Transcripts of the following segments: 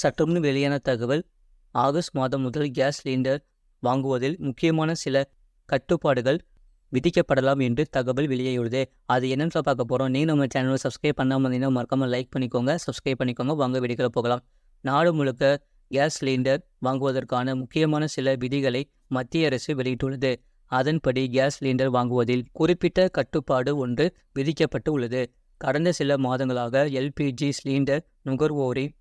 சற்றுமுன் வெளியான தகவல். ஆகஸ்ட் மாதம் முதல் கேஸ் சிலிண்டர் வாங்குவதில் முக்கியமான சில கட்டுப்பாடுகள் விதிக்கப்படலாம் என்று தகவல் வெளியாகியுள்ளது. அது என்னன்னு பார்க்க போகிறோம். நீங்கள் நம்ம சேனலை சப்ஸ்கிரைப் பண்ணாமல் இருந்தீங்கன்னா மறக்காமல் லைக் பண்ணிக்கோங்க, சப்ஸ்கிரைப் பண்ணிக்கோங்க. வாங்க வீடியோக்குள்ள போகலாம். நாடு முழுக்க கேஸ் சிலிண்டர் வாங்குவதற்கான முக்கியமான சில விதிகளை மத்திய அரசு வெளியிட்டுள்ளது. அதன்படி கேஸ் சிலிண்டர் வாங்குவதில் குறிப்பிட்ட கட்டுப்பாடு ஒன்று விதிக்கப்பட்டு உள்ளது. கடந்த சில மாதங்களாக எல்பிஜி சிலிண்டர் நுகர்வோரின்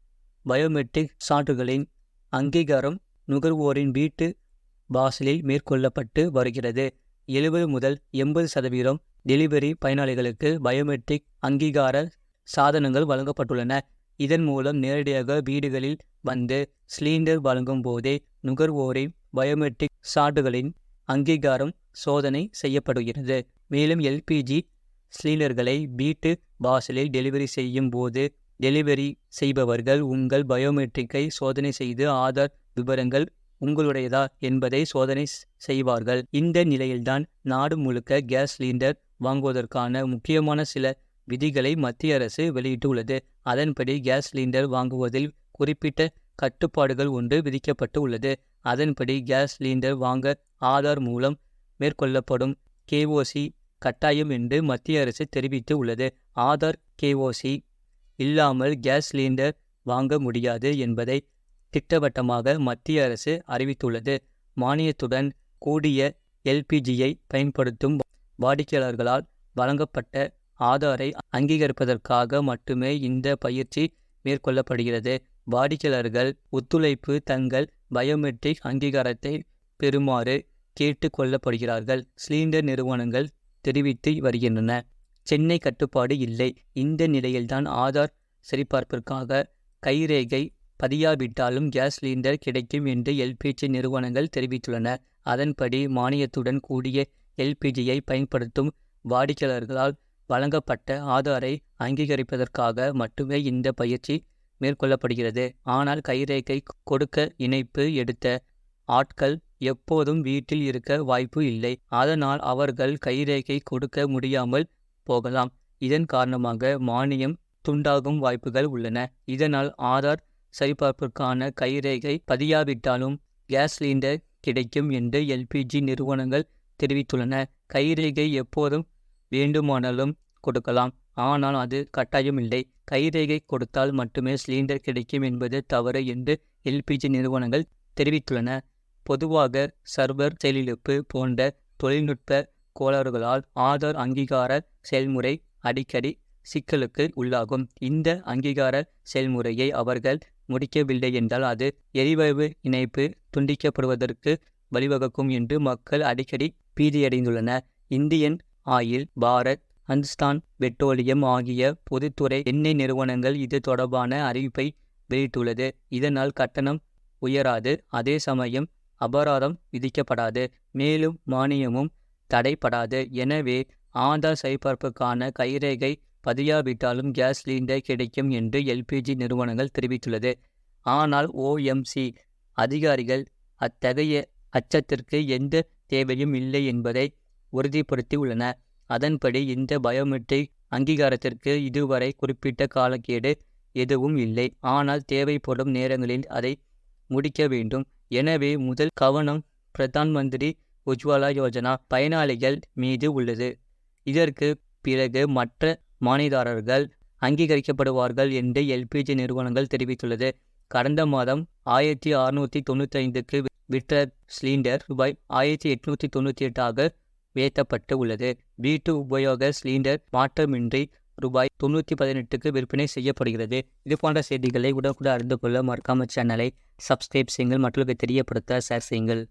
பயோமெட்ரிக் சான்றுகளின் அங்கீகாரம் நுகர்வோரின் வீட்டு வாசலில் மேற்கொள்ளப்பட்டு வருகிறது. 70 முதல் 80% டெலிவரி பயனாளிகளுக்கு பயோமெட்ரிக் அங்கீகார சாதனங்கள் வழங்கப்பட்டுள்ளன. இதன் மூலம் நேரடியாக வீடுகளில் வந்து சிலிண்டர் வழங்கும் போதே நுகர்வோரின் பயோமெட்ரிக் சான்றுகளின் அங்கீகாரம் சோதனை செய்யப்படுகிறது. மேலும் எல்பிஜி சிலிண்டர்களை வீட்டு வாசலில் டெலிவரி செய்யும் போது டெலிவரி செய்பவர்கள் உங்கள் பயோமெட்ரிக்கை சோதனை செய்து ஆதார் விவரங்கள் உங்களுடையதா என்பதை சோதனை செய்வார்கள். இந்த நிலையில்தான் நாடு முழுக்க கேஸ் சிலிண்டர் வாங்குவதற்கான முக்கியமான சில விதிகளை மத்திய அரசு வெளியிட்டுள்ளது. அதன்படி கேஸ் சிலிண்டர் வாங்குவதில் குறிப்பிட்ட கட்டுப்பாடுகள் ஒன்று விதிக்கப்பட்டு உள்ளது. அதன்படி கேஸ் சிலிண்டர் வாங்க ஆதார் மூலம் மேற்கொள்ளப்படும் கேஓசி கட்டாயம் என்று மத்திய அரசு தெரிவித்து உள்ளது. ஆதார் கேஓசி இல்லாமல் கேஸ் சிலிண்டர் வாங்க முடியாது என்பதை திட்டவட்டமாக மத்திய அரசு அறிவித்துள்ளது. மானியத்துடன் கூடிய எல்பிஜியை பயன்படுத்தும் வாடிக்கையாளர்களால் வழங்கப்பட்ட ஆதாரை அங்கீகரிப்பதற்காக மட்டுமே இந்த பயிற்சி மேற்கொள்ளப்படுகிறது. வாடிக்கையாளர்கள் ஒத்துழைப்பு தங்கள் பயோமெட்ரிக் அங்கீகாரத்தை பெறுமாறு கேட்டு கொள்ளப்படுகிறார்கள். சிலிண்டர் நிறுவனங்கள் தெரிவித்து வருகின்றன. சென்னை கட்டுப்பாடு இல்லை. இந்த நிலையில்தான் ஆதார் சரிபார்ப்பிற்காக கைரேகை பதியாவிட்டாலும் கேஸ் சிலிண்டர் கிடைக்கும் என்று எல்பிஜி நிறுவனங்கள் தெரிவித்துள்ளன. அதன்படி மானியத்துடன் கூடிய எல்பிஜியை பயன்படுத்தும் வாடிக்கையாளர்களால் வழங்கப்பட்ட ஆதாரை அங்கீகரிப்பதற்காக மட்டுமே இந்த பயிற்சி மேற்கொள்ளப்படுகிறது. ஆனால் கைரேகை கொடுக்க இணைப்பு எடுத்த ஆட்கள் எப்போதும் வீட்டில் இருக்க வாய்ப்பு இல்லை. அதனால் அவர்கள் கைரேகை கொடுக்க முடியாமல் போகலாம். இதன் காரணமாக மானியம் துண்டாகும் வாய்ப்புகள் உள்ளன. இதனால் ஆதார் சரிபார்ப்பிற்கான கைரேகை பதியாவிட்டாலும் கேஸ் சிலிண்டர் கிடைக்கும் என்று எல்பிஜி நிறுவனங்கள் தெரிவித்துள்ளன. கைரேகை எப்போதும் வேண்டுமானாலும் கொடுக்கலாம். ஆனால் அது கட்டாயம் இல்லை. கைரேகை கொடுத்தால் மட்டுமே சிலிண்டர் கிடைக்கும் என்பது தவறு என்று எல்பிஜி நிறுவனங்கள் தெரிவித்துள்ளன. பொதுவாக சர்வர் செயலிழப்பு போன்ற தொழில்நுட்ப கோளாறுகளால் ஆதார் அங்கீகார செயல்முறை அடிக்கடி சிக்கலுக்கு உள்ளாகும். இந்த அங்கீகார செயல்முறையை அவர்கள் முடிக்கவில்லை என்றால் அது எரிவாயு இணைப்பு துண்டிக்கப்படுவதற்கு வழிவகுக்கும் என்று மக்கள் அடிக்கடி பீதியடைந்துள்ளனர். Indian Oil, Bharat, Hindustan Petroleum ஆகிய பொதுத்துறை எண்ணெய் நிறுவனங்கள் இது தொடர்பான அறிவிப்பை வெளியிட்டுள்ளது. இதனால் கட்டணம் உயராது, அதே சமயம் அபராதம் விதிக்கப்படாது, மேலும் மானியமும் தடைப்படாது. எனவே ஆதார் சரிபார்ப்புக்கான கைரேகை பதியாவிட்டாலும் கேஸ் சிலிண்டர் கிடைக்கும் என்று எல்பிஜி நிறுவனங்கள் தெரிவித்துள்ளது. ஆனால் ஓஎம்சி அதிகாரிகள் அத்தகைய அச்சத்திற்கு எந்த தேவையும் இல்லை என்பதை உறுதிப்படுத்தி உள்ளனர். அதன்படி இந்த பயோமெட்ரிக் அங்கீகாரத்திற்கு இதுவரை குறிப்பிட்ட காலக்கெடு எதுவும் இல்லை. ஆனால் தேவைப்படும் நேரங்களில் அதை முடிக்க வேண்டும். எனவே முதல் கவனம் பிரதான் மந்திரி உஜ்வாலா யோஜனா பயனாளிகள் மீது உள்ளது. இதற்கு பிறகு மற்ற மானியதாரர்கள் அங்கீகரிக்கப்படுவார்கள் என்று எல்பிஜி நிறுவனங்கள் தெரிவித்துள்ளது. கடந்த மாதம் 1695க்கு விற்ற சிலிண்டர் ரூபாய் 1898 உயர்த்தப்பட்டு உள்ளது. வீட்டு உபயோக சிலிண்டர் மாற்றமின்றி ரூபாய் 918க்கு விற்பனை செய்யப்படுகிறது. இது போன்ற செய்திகளை உடனுக்குடன் அறிந்து கொள்ள மறக்காம சேனலை சப்ஸ்கிரைப் செய்யுங்கள், மற்றவர்களுக்கு தெரியப்படுத்த ஷேர் செய்யுங்கள்.